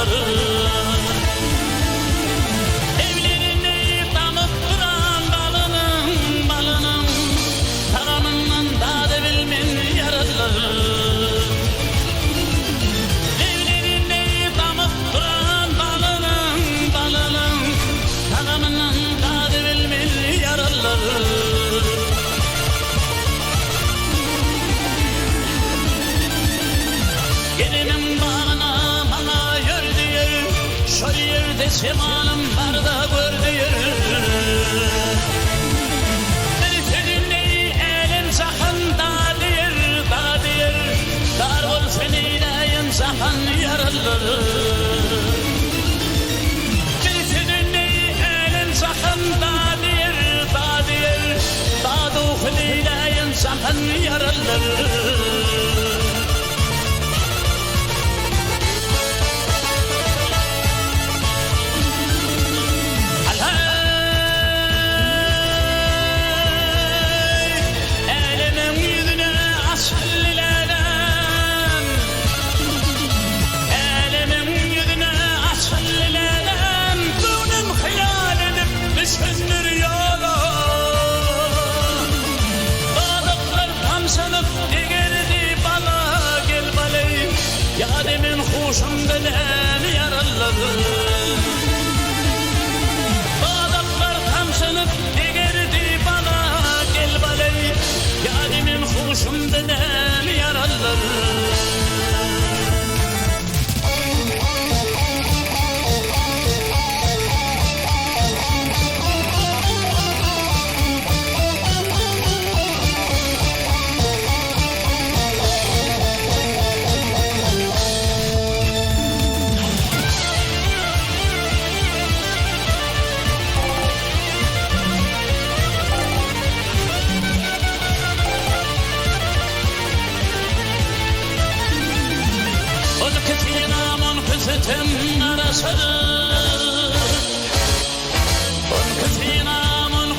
yaraları. Evlerini damıp duran balının taramından da devilmin yaraları. Evlerini damıp duran balının taramından da devilmin yaraları. Gelinim bağına bana yör diyor, şöyle yerde semanım var da gör diyor. Seninle elim sakın da diyor, dar ol seninle sakın yaraları. Seninle elim sakın da diyor, da seninle sakın yaraları. Yademin hoşum denen yaraları. Bağdatlar kamçılıp degerdi bana gel baley. Yademin hoşum denen yaraları. Kıtın arasarı,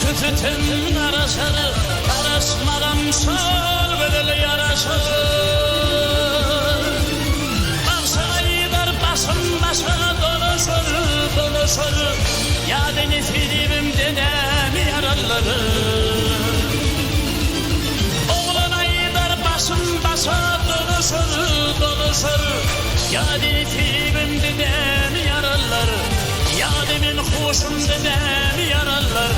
kıtın arasarı, arasmadan sal bedel yarasarı. Baksaylar basın basa dolaşır, ya deniz filmim dedem yaraları. Oğlan aylar basın basa dolaşır, ya deniz filmim dedem yaralar. Yademin hoşum dedem yaralar.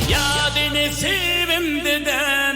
Yadeni sevim dedem.